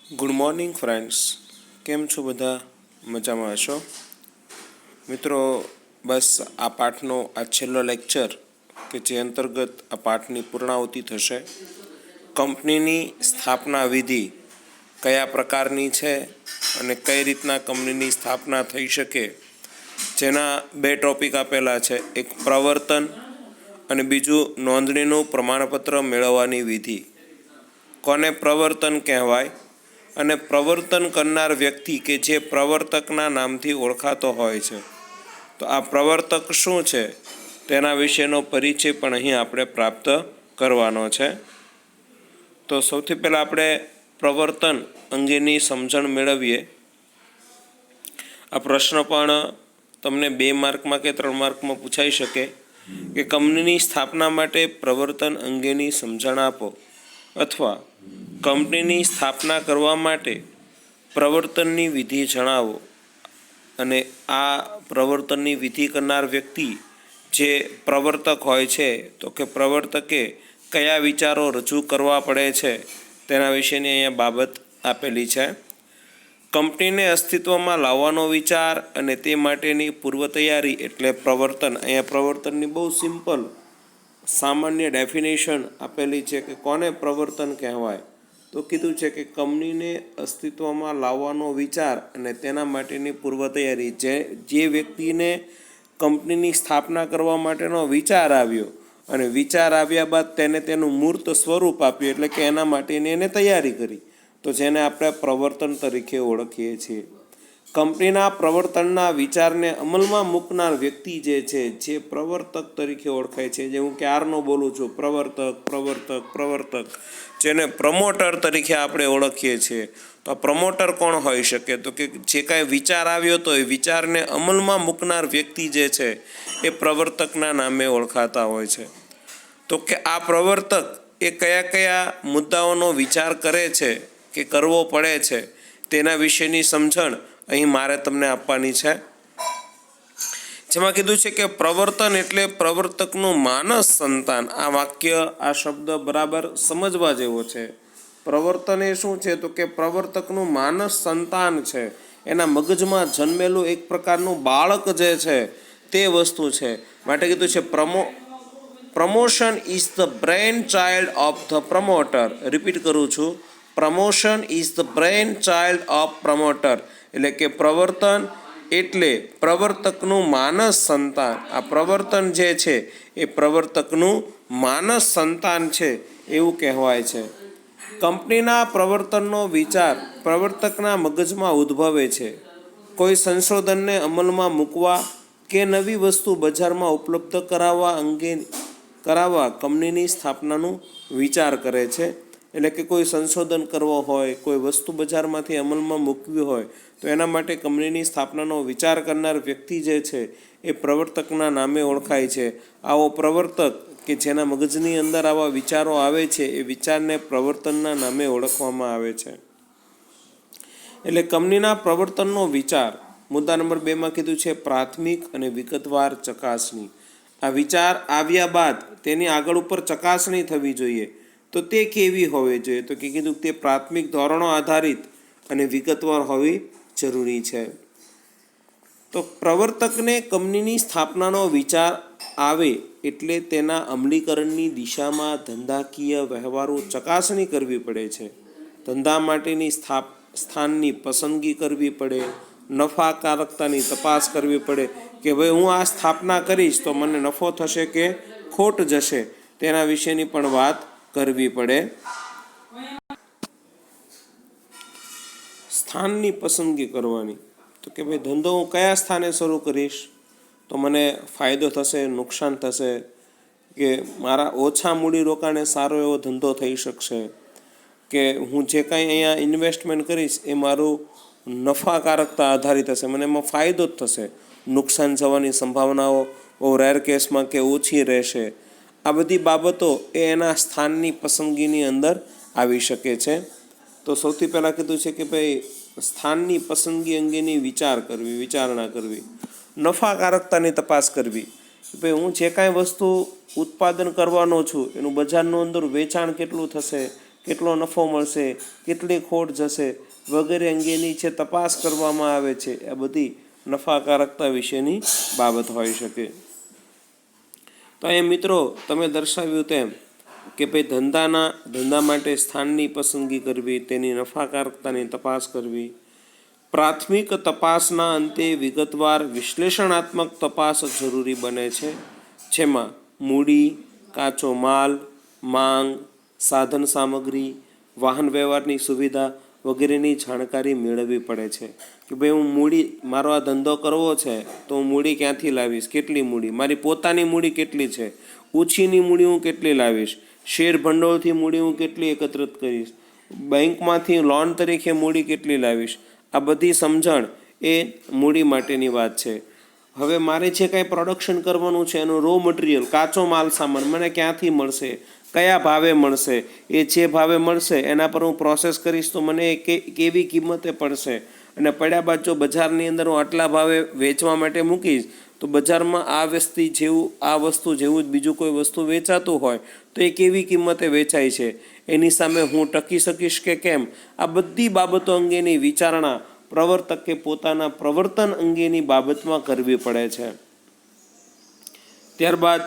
Good morning friends, કેમ છો? બધા મજામાં હશો? મિત્રો, બસ આ પાઠનો આ છેલ્લો લેક્ચર કે જે અંતર્ગત આ પાઠની પૂર્ણાહુતિ થશે. કંપનીની સ્થાપના વિધિ કયા પ્રકારની છે અને કઈ રીતના કંપનીની સ્થાપના થઈ શકે, જેના બે ટોપિક આપેલા છે. એક પ્રવર્તન અને બીજું નોંધણીનું પ્રમાણપત્ર મેળવવાની વિધિ. કોને પ્રવર્તન કહેવાય અને પ્રવર્તન કરનાર વ્યક્તિ કે જે પ્રવર્તકના નામથી ઓળખાતો હોય છે, તો આ પ્રવર્તક શું છે તેના વિશેનો પરિચય પણ અહીં આપણે પ્રાપ્ત કરવાનો છે. તો સૌથી પહેલાં આપણે પ્રવર્તન અંગેની સમજણ મેળવીએ. આ પ્રશ્ન પણ તમને 2 માર્કમાં કે 3 માર્કમાં પૂછાઈ શકે કે કંપનીની સ્થાપના માટે પ્રવર્તન અંગેની સમજણ આપો, અથવા કંપનીની સ્થાપના કરવા માટે પ્રવર્તનની વિધિ જણાવો. અને આ પ્રવર્તનની વિધિ કરનાર વ્યક્તિ જે પ્રવર્તક હોય છે, તો કે પ્રવર્તકે કયા વિચારો રજૂ કરવા પડે છે તેના વિશેની અહીંયા બાબત આપેલી છે. કંપનીને અસ્તિત્વમાં લાવવાનો વિચાર અને તે માટેની પૂર્વ તૈયારી એટલે પ્રવર્તન. અહીંયા પ્રવર્તનની બહુ સિમ્પલ સામાન્ય ડેફિનેશન આપેલી છે કે કોને પ્રવર્તન કહેવાય. તો કીધું છે કે કંપનીને અસ્તિત્વમાં લાવવાનો વિચાર અને તેના માટેની પૂર્વ તૈયારી. જે વ્યક્તિને કંપનીની સ્થાપના કરવા માટેનો વિચાર આવ્યો અને વિચાર આવ્યા બાદ તેને તેનું મૂર્ત સ્વરૂપ આપ્યું, એટલે કે એના માટેની એને તૈયારી કરી, તો જેને આપણે પ્રવર્તન તરીકે ઓળખીએ છીએ. કંપનીના પ્રવર્તનના વિચારને અમલમાં મૂકનાર વ્યક્તિ જે છે, જે પ્રવર્તક તરીકે ઓળખાય છે. જે હું ક્યારનો બોલું છું, પ્રવર્તક, જેને પ્રમોટર તરીકે આપણે ઓળખીએ છીએ. તો પ્રમોટર કોણ હોઈ શકે? તો કે જે કાંઈ વિચાર આવ્યો તો એ વિચારને અમલમાં મૂકનાર વ્યક્તિ જે છે એ પ્રવર્તકના નામે ઓળખાતા હોય છે. તો કે આ પ્રવર્તક એ કયા કયા મુદ્દાઓનો વિચાર કરે છે કે કરવો પડે છે તેના વિશેની સમજણ અહીં મારે તમને આપવાની છે. જેમાં કીધું છે કે પ્રવર્તન એટલે પ્રવર્તકનું માનસ સંતાન. આ વાક્ય, આ શબ્દ બરાબર સમજવા જેવો છે. પ્રવર્તન એ શું છે? તો કે પ્રવર્તકનું માનસ સંતાન છે. એના મગજમાં જન્મેલું એક પ્રકારનું બાળક જે છે તે વસ્તુ છે. માટે કીધું છે promotion is the brain child of the promoter. Repeat કરું છું, promotion is the brain child of promoter. એટલે કે પ્રવર્તન એટલે પ્રવર્તકનું માનસ સંતાન. આ પ્રવર્તન જે છે એ પ્રવર્તકનું માનસ સંતાન છે એવું કહેવાય છે. કંપનીના પ્રવર્તનનો વિચાર પ્રવર્તકના મગજમાં ઉદ્ભવે છે. કોઈ સંશોધનને અમલમાં મૂકવા કે નવી વસ્તુ બજારમાં ઉપલબ્ધ કરાવવા કંપનીની સ્થાપનાનું વિચાર કરે છે. એટલે કે કોઈ સંશોધન કરવો હોય, કોઈ વસ્તુ બજારમાંથી અમલમાં મૂકવી હોય, તો એના માટે કંપનીની સ્થાપનાનો વિચાર કરનાર વ્યક્તિ જે છે એ પ્રવર્તકના નામે ઓળખાય છે. આવો પ્રવર્તક કે જેના મગજની અંદર આવા વિચારો આવે છે, એ વિચારને પ્રવર્તનના નામે ઓળખવામાં આવે છે. એટલે કંપનીના પ્રવર્તનનો વિચાર. મુદ્દા નંબર 2માં કીધું છે પ્રાથમિક અને વિગતવાર ચકાસણી. આ વિચાર આવ્યા બાદ તેની આગળ ઉપર ચકાસણી થવી જોઈએ. તો તે કેવી હોવી જોઈએ? તો કે કીધું તે પ્રાથમિક ધોરણો આધારિત અને વિગતવાર હોવી જરૂરી છે. તો પ્રવર્તકને કંપનીની સ્થાપનાનો વિચાર આવે એટલે તેના અમલીકરણની દિશામાં ધંધાકીય વ્યવહારો ચકાસણી કરવી પડે છે. ધંધા માટેની સ્થાનની પસંદગી કરવી પડે, નફાકારકતાની તપાસ કરવી પડે કે ભાઈ હું આ સ્થાપના કરીશ તો મને નફો થશે કે ખોટ જશે, તેના વિશેની પણ વાત કરવી પડે. સ્થાનની પસંદગી કરવાની, તો કે ભાઈ ધંધો હું કયા સ્થાને શરૂ કરીશ તો મને ફાયદો થશે, નુકસાન થશે, કે મારા ઓછા મૂડીરોકાણે સારો એવો ધંધો થઈ શકશે, કે હું જે કાંઈ અહીંયા ઇન્વેસ્ટમેન્ટ કરીશ એ મારું નફાકારકતા આધારિત હશે, મને એમાં ફાયદો જ થશે, નુકસાન જવાની સંભાવનાઓ બહુ રેર કેસમાં કે ઓછી રહેશે. આ બધી બાબતો એ એના સ્થાનની પસંદગીની અંદર આવી શકે છે. તો સૌથી પહેલાં કીધું છે કે ભાઈ સ્થાનની પસંદગી અંગેની વિચારણા કરવી, નફાકારકતાની તપાસ કરવી. ભાઈ હું જે કાંઈ વસ્તુ ઉત્પાદન કરવાનો છું એનું બજારનું અંદર વેચાણ કેટલું થશે, કેટલો નફો મળશે, કેટલી ખોટ જશે વગેરે અંગેની છે તપાસ કરવામાં આવે છે. આ બધી નફાકારકતા વિશેની બાબત હોઈ શકે. તો એ મિત્રો તમે દર્શાવ્યું તેમ કે ભાઈ ધંધા માટે સ્થાનની પસંદગી કરવી, તેની નફાકારકતાની તપાસ કરવી, પ્રાથમિક તપાસના અંતે વિગતવાર વિશ્લેષણાત્મક તપાસ જરૂરી બને છે, જેમાં મૂડી, કાચો માલ, માંગ, સાધન સામગ્રી, વાહન વ્યવહારની સુવિધા વગેરેની જાણકારી મેળવવી પડે છે. કે ભાઈ હું મૂડી, મારો આ ધંધો કરવો છે તો હું મૂડી ક્યાંથી લાવીશ, કેટલી મૂડી, મારી પોતાની મૂડી કેટલી છે, ઓછીની મૂડી હું કેટલી લાવીશ, શેર ભંડોળથી મૂડી હું કેટલી એકત્રિત કરીશ, બેંકમાંથી લોન તરીકે મૂડી કેટલી લાવીશ. આ બધી સમજણ એ મૂડી માટેની વાત છે. હવે મારે જે કાંઈ પ્રોડક્શન કરવાનું છે એનું રો મટીરિયલ, કાચો માલ સામાન મને ક્યાંથી મળશે, કયા ભાવે મળશે, એ જે ભાવે મળશે એના પર હું પ્રોસેસ કરીશ તો મને કેવી કિંમતે પડશે, અને પડ્યા બાદ જો બજારની અંદર હું આટલા ભાવે વેચવા માટે મૂકીશ તો બજારમાં આ વસ્તુ જેવું જ બીજું કોઈ વસ્તુ વેચાતું હોય તો એ કેવી કિંમતે વેચાય છે, એની સામે હું ટકી શકીશ કે કેમ. આ બધી બાબતો અંગેની વિચારણા પ્રવર્તકે પોતાના પ્રવર્તન અંગેની બાબતમાં કરવી પડે છે. ત્યારબાદ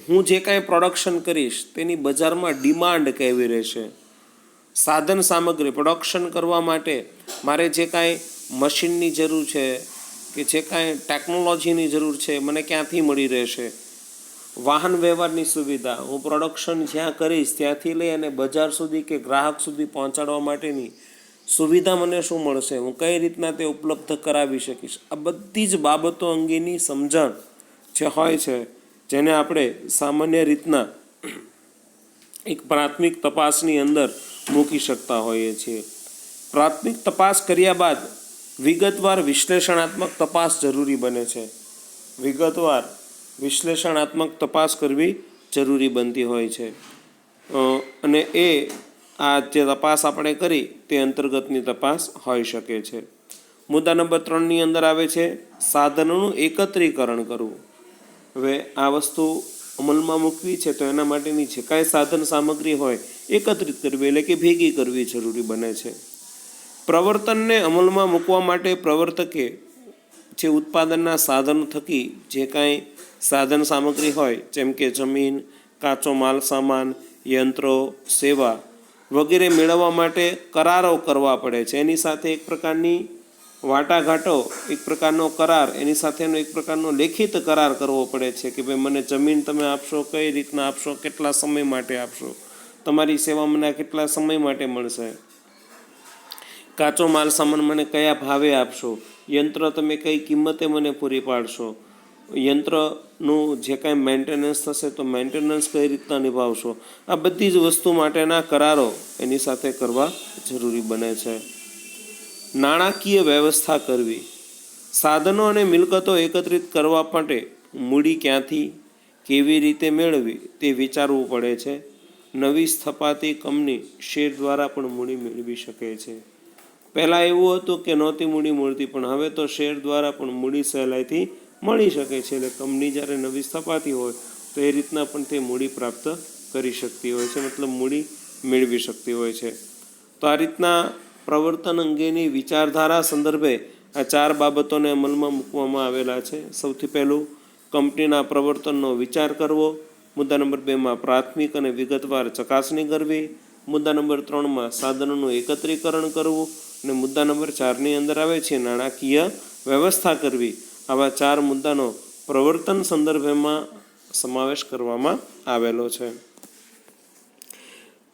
હું જે કાંઈ પ્રોડક્શન કરીશ તેની બજારમાં ડિમાન્ડ કેવી રહેશે, સાધન સામગ્રી પ્રોડક્શન કરવા માટે મારે જે કાંઈ મશીનની જરૂર છે કે જે કાંઈ ટેકનોલોજીની જરૂર છે મને ક્યાંથી મળી રહેશે, વાહન વ્યવહારની સુવિધા, હું પ્રોડક્શન જ્યાં કરીશ ત્યાંથી લઈ અને બજાર સુધી કે ગ્રાહક સુધી પહોંચાડવા માટેની સુવિધા મને શું મળશે, હું કઈ રીતના તે ઉપલબ્ધ કરાવી શકીશ. આ બધી જ બાબતો અંગેની સમજણ જે હોય છે જેને આપણે સામાન્ય રીતના એક પ્રાથમિક તપાસની અંદર મૂકી શકતા હોઈએ છીએ. પ્રાથમિક તપાસ કર્યા બાદ વિગતવાર વિશ્લેષણાત્મક તપાસ જરૂરી બને છે. વિગતવાર વિશ્લેષણાત્મક તપાસ કરવી જરૂરી બનતી હોય છે, અને આ જે તપાસ આપણે કરી તે અંતર્ગતની તપાસ હોઈ શકે છે. મુદ્દા નંબર 3ની અંદર આવે છે સાધનોનું એકત્રીકરણ કરવું. હવે આ વસ્તુ અમલમાં મૂકવી છે તો એના માટેની છે કાંઈ સાધન સામગ્રી હોય એકત્રિત કરવી એટલે કે ભેગી કરવી જરૂરી બને છે. પ્રવર્તનને અમલમાં મૂકવા માટે પ્રવર્તકે જે ઉત્પાદનના સાધનો થકી જે કાંઈ સાધન સામગ્રી હોય જેમ કે જમીન, કાચો માલ સામાન, યંત્રો, સેવા વગેરે મેળવવા માટે કરારો કરવા પડે છે. એની સાથે એક પ્રકારની વાટાઘાટો, એક પ્રકારનો કરાર, એની સાથેનો એક પ્રકારનો લેખિત કરાર કરવો પડે છે કે ભાઈ મને જમીન તમે આપશો, કઈ રીતના આપશો, કેટલા સમય માટે આપશો, તમારી સેવા મને કેટલા સમય માટે મળશે, કાચો માલ સામાન મને કયા ભાવે આપશો, યંત્ર તમે કઈ કિંમતે મને પૂરી પાડશો, યંત્રનું જે કાંઈ મેન્ટેનન્સ થશે તો મેન્ટેનન્સ કઈ રીતના નિભાવશો. આ બધી જ વસ્તુ માટેના કરારો એની સાથે કરવા જરૂરી બને છે. નાણાકીય વ્યવસ્થા કરવી. સાધનો અને મિલકતો એકત્રિત કરવા માટે મૂડી ક્યાંથી, કેવી રીતે મેળવવી તે વિચારવું પડે છે. નવી સ્થપાતી કંપની શેર દ્વારા પણ મૂડી મેળવી શકે છે. પહેલાં એવું હતું કે નહોતી મૂડી મળતી, પણ હવે તો શેર દ્વારા પણ મૂડી સહેલાઈથી મળી શકે છે. એટલે કંપની જ્યારે નવી સ્થપાતી હોય તો એ રીતના પણ તે મૂડી પ્રાપ્ત કરી શકતી હોય છે, મતલબ મૂડી મેળવી શકતી હોય છે. તો આ રીતના પ્રવર્તન અંગેની વિચારધારા સંદર્ભે આ 4 બાબતોને અમલમાં મૂકવામાં આવેલા છે. સૌથી પહેલું કંપનીના પ્રવર્તનનો વિચાર કરવો. મુદ્દા નંબર 2માં પ્રાથમિક અને વિગતવાર ચકાસણી કરવી. મુદ્દા નંબર 3માં સાધનોનું એકત્રીકરણ કરવું. અને મુદ્દા નંબર 4ની અંદર આવે છે નાણાકીય વ્યવસ્થા કરવી. આવા 4 મુદ્દાનો પ્રવર્તન સંદર્ભમાં સમાવેશ કરવામાં આવેલો છે.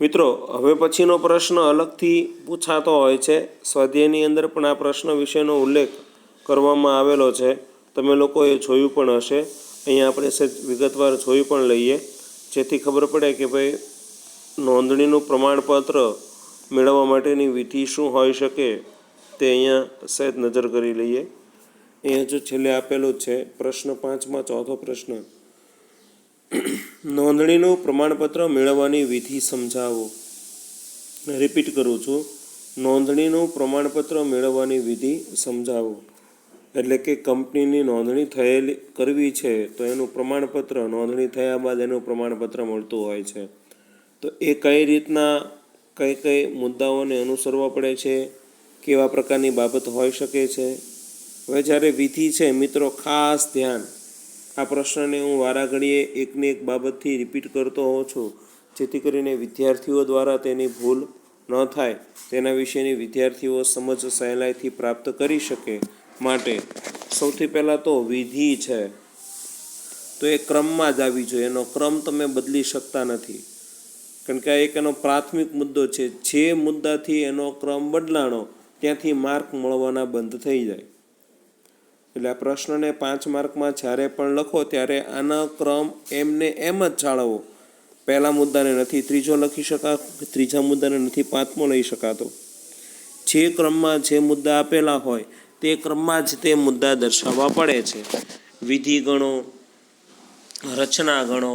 મિત્રો, હવે પછીનો પ્રશ્ન અલગથી પૂછાતો હોય છે. સ્વાધ્યાયની અંદર પણ આ પ્રશ્ન વિશેનો ઉલ્લેખ કરવામાં આવેલો છે, તમે લોકોએ જોયું પણ હશે. અહીંયા આપણે સહેજ વિગતવાર જોઈ પણ લઈએ જેથી ખબર પડે કે ભાઈ નોંધણીનું પ્રમાણપત્ર મેળવવા માટેની વિધિ શું હોઈ શકે તે અહીંયા સહેજ નજર કરી લઈએ. અહીંયા જો છેલ્લે આપેલું જ છે પ્રશ્ન 5માં ચોથો પ્રશ્ન, નોંધણીનું પ્રમાણપત્ર મેળવવાની વિધિ સમજાવો. રિપીટ કરું છું, નોંધણીનું પ્રમાણપત્ર મેળવવાની વિધિ સમજાવો. એટલે કે કંપનીની નોંધણી કરવી છે તો એનું પ્રમાણપત્ર, નોંધણી થયા બાદ એનું પ્રમાણપત્ર મળતું હોય છે. તો એ કઈ રીતના કઈ કઈ મુદ્દાઓને અનુસરવા પડે છે, કેવા પ્રકારની બાબત હોઈ શકે છે. હવે જ્યારે વિધિ છે મિત્રો, ખાસ ધ્યાન, આ પ્રશ્નને હું વારાઘડીએ એકને એક બાબતથી રિપીટ કરતો હોઉં છું, જેથી કરીને વિદ્યાર્થીઓ દ્વારા તેની ભૂલ ન થાય, તેના વિશેની વિદ્યાર્થીઓ સમજ સહેલાઈથી પ્રાપ્ત કરી શકે. માટે સૌથી પહેલાં તો વિધિ છે તો એ ક્રમમાં જ આવી જોઈએ. એનો ક્રમ તમે બદલી શકતા નથી, કારણ કે આ એક એનો પ્રાથમિક મુદ્દો છે. જે મુદ્દાથી એનો ક્રમ બદલાણો ત્યાંથી માર્ક મળવાના બંધ થઈ જાય. એટલે આ પ્રશ્નને 5 માર્કમાં જ્યારે પણ લખો ત્યારે આનો ક્રમ એમને એમ જ જાળવવો. પહેલા મુદ્દાને નથી ત્રીજો લખી શકાતો, ત્રીજા મુદ્દાને નથી પાંચમો લઈ શકાતો. જે ક્રમમાં જે મુદ્દા આપેલા હોય તે ક્રમમાં જ તે મુદ્દા દર્શાવવા પડે છે. વિધિ ગણો, રચના ગણો,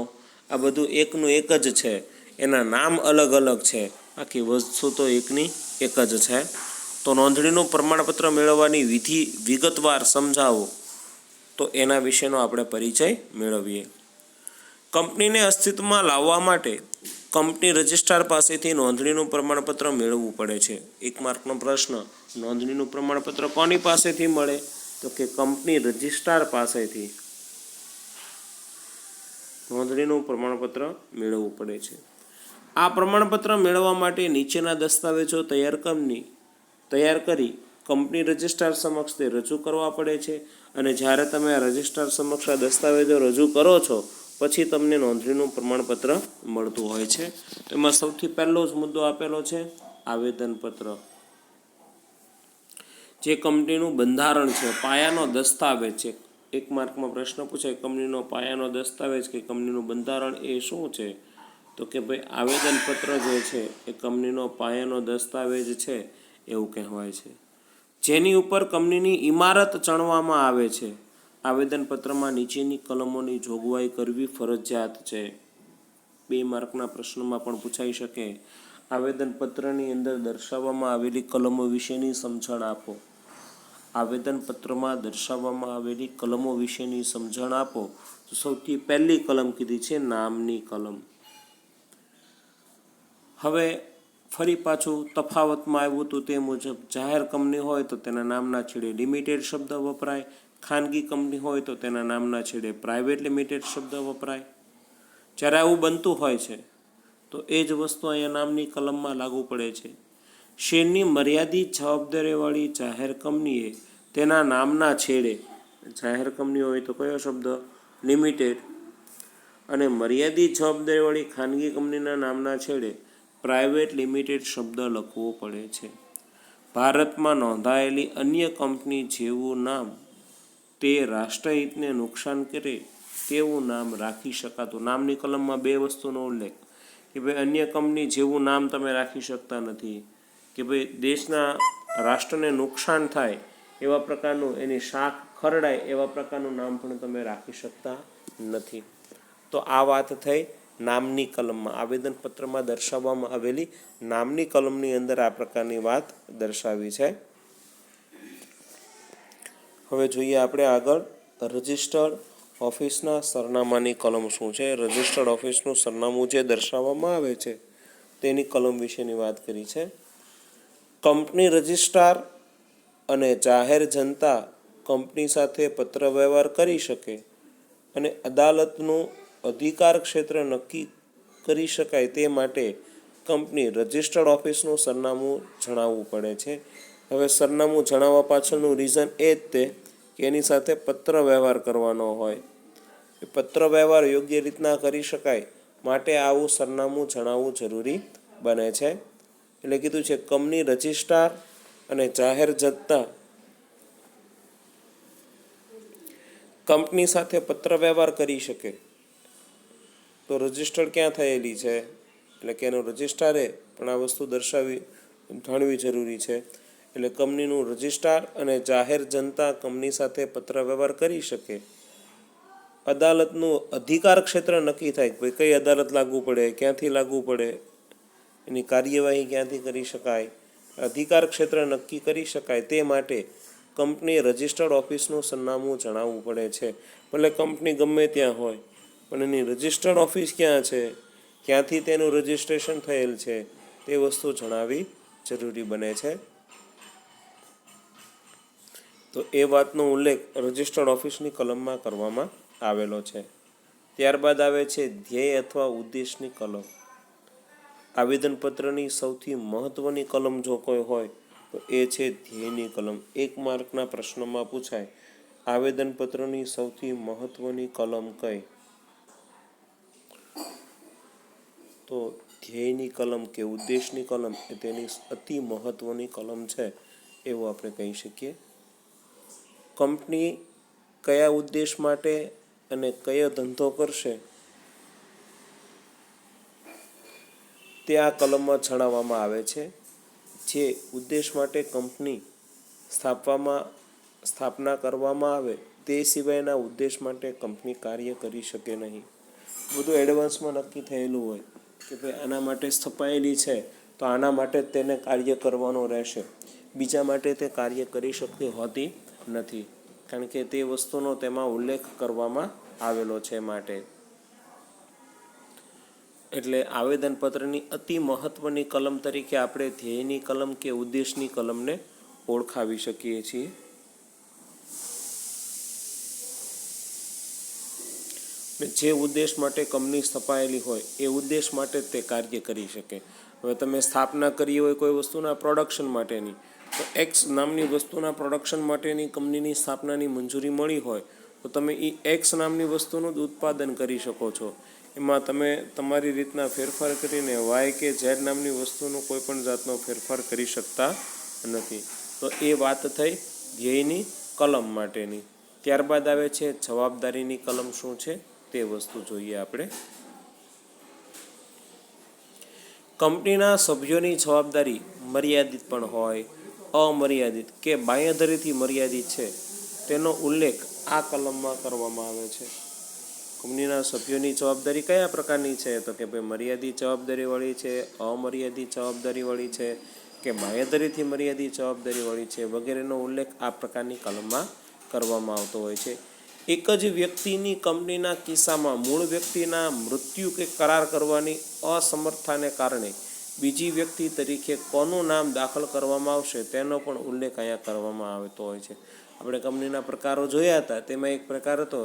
આ બધું એકનું એક જ છે. એના નામ અલગ અલગ છે, આખી વસ્તુ તો એકની એક જ છે. તો નોંધણીનું પ્રમાણપત્ર મેળવવાની વિધિ વિગતવાર સમજાવો તો એના વિશેનો આપણે પરિચય મેળવીએ. કંપનીને અસ્તિત્વમાં લાવવા માટે કંપની રજિસ્ટ્રાર પાસેથી નોંધણીનું પ્રમાણપત્ર મેળવવું પડે છે. 1 માર્કનો પ્રશ્ન, નોંધણીનું પ્રમાણપત્ર કોની પાસેથી મળે? તો કે કંપની રજિસ્ટ્રાર પાસેથી નોંધણીનું પ્રમાણપત્ર મેળવવું પડે છે. આ પ્રમાણપત્ર મેળવવા માટે નીચેના દસ્તાવેજો તૈયાર કરી કંપની રજિસ્ટ્રાર સમક્ષ તે રજૂ કરવા પડે છે. અને જ્યારે તમે આ રજિસ્ટ્રાર સમક્ષ આ દસ્તાવેજો રજૂ કરો છો પછી તમને નોંધણીનું પ્રમાણપત્ર મળતું હોય છે. એમાં સૌથી પહેલો જ મુદ્દો આપેલો છે આવેદનપત્ર, જે કંપનીનું બંધારણ છે, પાયાનો દસ્તાવેજ છે. 1 માર્કમાં પ્રશ્ન પૂછાય, કંપનીનો પાયાનો દસ્તાવેજ કે કંપનીનું બંધારણ એ શું છે? તો કે ભાઈ આવેદનપત્ર જે છે એ કંપનીનો પાયાનો દસ્તાવેજ છે એવું કહેવાય છે, જેની ઉપર કંપનીની ઇમારત ચણવામાં આવે છે. આવેદનપત્રમાં નીચેની કલમોની જોગવાઈ કરવી ફરજિયાત છે. 2 માર્કના પ્રશ્નમાં પણ પૂછાઈ શકે. આવેદનપત્રની અંદર દર્શાવવામાં આવેલી કલમો વિશેની સમજણ આપો. આવેદનપત્રમાં દર્શાવવામાં આવેલી કલમો વિશેની સમજણ આપો. તો સૌથી પહેલી કલમ કીધી છે નામની કલમ. હવે ફરી પાછું તફાવતમાં આવ્યું હતું તે મુજબ જાહેર કંપની હોય તો તેના નામના છેડે લિમિટેડ શબ્દ વપરાય, ખાનગી કંપની હોય તો તેના નામના છેડે પ્રાઇવેટ લિમિટેડ શબ્દ વપરાય. જ્યારે આવું બનતું હોય છે તો એ જ વસ્તુ અહીંયા નામની કલમમાં લાગુ પડે છે. શેરની મર્યાદિત જવાબદારીવાળી જાહેર કંપનીએ તેના નામના છેડે, જાહેર કંપની હોય તો કયો શબ્દ? લિમિટેડ. અને મર્યાદિત જવાબદારીવાળી ખાનગી કંપનીના નામના છેડે પ્રાઇવેટ લિમિટેડ શબ્દ લખવો પડે છે. ભારતમાં નોંધાયેલી અન્ય કંપની જેવું નામ તે રાષ્ટ્રહિતને નુકસાન કરે તેવું નામ રાખી શકાતું. નામની કલમમાં 2 વસ્તુનો ઉલ્લેખ કે ભાઈ અન્ય કંપની જેવું નામ તમે રાખી શકતા નથી, કે ભાઈ દેશના રાષ્ટ્રને નુકસાન થાય એવા પ્રકારનું, એની શાખ ખરડાય એવા પ્રકારનું નામ પણ તમે રાખી શકતા નથી. તો આ વાત થઈ નામની કલમમાં. આવેદનપત્રમાં દર્શાવવામાં આવેલી નામની કલમની અંદર આ પ્રકારની વાત દર્શાવી છે. હવે જોઈએ આપણે આગળ રજિસ્ટર્ડ ઓફિસના સરનામાની કલમ શું છે. રજિસ્ટર્ડ ઓફિસનું સરનામું જે દર્શાવવામાં આવે છે તેની કલમ વિશેની વાત કરી છે. કંપની રજિસ્ટ્રાર અને જાહેર જનતા કંપની સાથે પત્ર વ્યવહાર કરી શકે અને અદાલતનું અધિકાર ક્ષેત્ર નક્કી કરી શકાય તે માટે કંપની રજિસ્ટર્ડ ઓફિસનું સરનામું જણાવવું પડે છે. હવે સરનામું જણાવવા પાછળનું રીઝન એ જ તે કે એની સાથે પત્ર વ્યવહાર કરવાનો હોય. એ પત્ર વ્યવહાર યોગ્ય રીતના કરી શકાય માટે આવું સરનામું જણાવવું જરૂરી બને છે. એટલે કીધું છે કંપની રજિસ્ટ્રાર અને જાહેર જનતા કંપની સાથે પત્ર વ્યવહાર કરી શકે. તો રજિસ્ટર્ડ ક્યાં થયેલી છે એટલે કે એનો રજિસ્ટ્રારે પણ આ વસ્તુ જાણવી જરૂરી છે. એટલે કંપનીનું રજિસ્ટ્રાર અને જાહેર જનતા કંપની સાથે પત્ર વ્યવહાર કરી શકે. અદાલતનું અધિકાર ક્ષેત્ર નક્કી થાય કે કઈ અદાલત લાગુ પડે, ક્યાંથી લાગુ પડે, એની કાર્યવાહી ક્યાંથી કરી શકાય, અધિકાર ક્ષેત્ર નક્કી કરી શકાય તે માટે કંપનીએ રજિસ્ટર્ડ ઓફિસનું સરનામું જણાવવું પડે છે. ભલે કંપની ગમે ત્યાં હોય પણ એની રજિસ્ટર્ડ ઓફિસ ક્યાં છે, ક્યાંથી તેનું રજિસ્ટ્રેશન થયેલ છે, તે વસ્તુ જણાવવી જરૂરી બને છે. તો એ વાતનો ઉલ્લેખ રજિસ્ટર્ડ ઓફિસની કલમમાં કરવામાં આવેલો છે. ત્યારબાદ આવે છે ધ્યેય અથવા ઉદ્દેશની કલમ. આવેદનપત્રની સૌથી મહત્વની કલમ જો કોઈ હોય તો એ છે ધ્યેયની કલમ. 1 માર્કના પ્રશ્નમાં પૂછાય આવેદનપત્રની સૌથી મહત્વની કલમ કઈ? તો ધ્યેયની કલમ કે ઉદ્દેશની કલમ એ તેની અતિ મહત્વની કલમ છે એવું આપણે કહી શકીએ. કંપની કયા ઉદ્દેશ માટે અને કયો ધંધો કરશે તે આ કલમમાં જણાવવામાં આવે છે. જે ઉદ્દેશ માટે કંપની સ્થાપના કરવામાં આવે તે સિવાયના ઉદ્દેશ માટે કંપની કાર્ય કરી શકે નહીં. બધું એડવાન્સમાં નક્કી થયેલું હોય કે ભાઈ આના માટે સ્થપાયેલી છે તો આના માટે જ તેને કાર્ય કરવાનું રહેશે. બીજા માટે તે કાર્ય કરી શકતી હોતી નથી, કારણ કે તે વસ્તુનો તેમાં ઉલ્લેખ કરવામાં આવેલો છે માટે. એટલે આવેદનપત્રની અતિ મહત્વની કલમ તરીકે આપણે ધ્યેયની કલમ કે ઉદ્દેશની કલમને ઓળખાવી શકીએ છીએ. જે ઉદ્દેશ માટે કંપની સ્થપાયેલી હોય એ ઉદ્દેશ માટે જ તે કાર્ય કરી શકે. હવે તમે સ્થાપના કરી હોય કોઈ વસ્તુના પ્રોડક્શન માટેની, તો એક્સ નામની વસ્તુના પ્રોડક્શન માટેની કંપનીની સ્થાપનાની મંજૂરી મળી હોય તો તમે એ એક્સ નામની વસ્તુનું જ ઉત્પાદન કરી શકો છો. એમાં તમે તમારી રીતના ફેરફાર કરીને વાય કે ઝેડ નામની વસ્તુનો કોઈ પણ જાતનો ફેરફાર કરી શકતા નથી. તો એ વાત થઈ ધ્યેયની કલમ માટેની. ત્યારબાદ આવે છે જવાબદારીની કલમ. શું છે તે વસ્તુ જોઈએ આપણે. કંપનીના સભ્યોની જવાબદારી મર્યાદિત પણ હોય, અમર્યાદિત કે બાંયધરીથી મર્યાદિત છે તેનો ઉલ્લેખ આ કલમમાં કરવામાં આવે છે. કંપનીના સભ્યોની જવાબદારી કયા પ્રકારની છે? તો કે ભાઈ મર્યાદિત જવાબદારીવાળી છે, અમર્યાદિત જવાબદારીવાળી છે કે બાંયધરીથી મર્યાદિત જવાબદારીવાળી છે વગેરેનો ઉલ્લેખ આ પ્રકારની કલમમાં કરવામાં આવતો હોય છે. એક જ વ્યક્તિની કંપનીના કિસ્સામાં મૂળ વ્યક્તિના મૃત્યુ કે કરાર કરવાની અસમર્થતાને કારણે બીજી વ્યક્તિ તરીકે કોનું નામ દાખલ કરવામાં આવશે તેનો પણ ઉલ્લેખ અહીંયા કરવામાં આવતો હોય છે. આપણે કંપનીના પ્રકારો જોયા હતા, તેમાં એક પ્રકાર હતો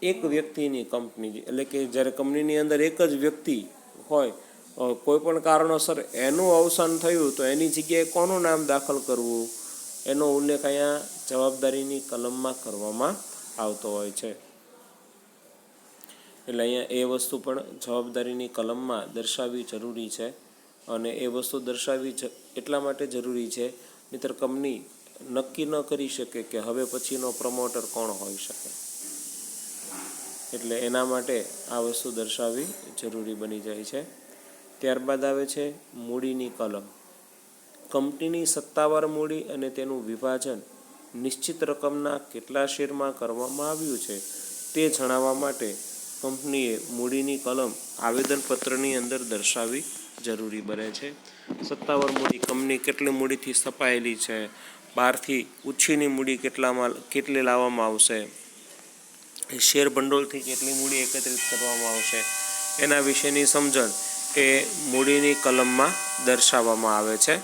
એક વ્યક્તિની કંપની, એટલે કે જ્યારે કંપનીની અંદર એક જ વ્યક્તિ હોય, કોઈ પણ કારણોસર એનું અવસાન થયું તો એની જગ્યાએ કોનું નામ દાખલ કરવું એનો ઉલ્લેખ અહીંયા જવાબદારીની કલમમાં કરવામાં આવતો હોય છે. એટલે અહીંયા એ વસ્તુ પણ જવાબદારીની કલમમાં દર્શાવવી જરૂરી છે. અને એ વસ્તુ દર્શાવવી એટલા માટે જરૂરી છે નહીંતર કંપની નક્કી ન કરી શકે કે હવે પછીનો પ્રમોટર કોણ હોઈ શકે. એટલે એના માટે આ વસ્તુ દર્શાવવી જરૂરી બની જાય છે. ત્યારબાદ આવે છે મૂડીની કલમ. કંપનીની સત્તાવાર મૂડી અને તેનું વિભાજન નિશ્ચિત રકમના કેટલા શેરમાં કરવામાં આવ્યું છે તે જણાવવા માટે કંપનીએ મૂડીની કલમ આવેદનપત્રની અંદર દર્શાવવી જરૂરી બને છે. સત્તાવાર મૂડી, કંપની કેટલી મૂડીથી સ્થપાયેલી છે, બહારથી ઉછીની મૂડી કેટલી લાવવામાં આવશે, શેર ભંડોળથી કેટલી મૂડી એકત્રિત કરવામાં આવશે, એના વિશેની સમજણ એ મૂડીની કલમમાં દર્શાવવામાં આવે છે.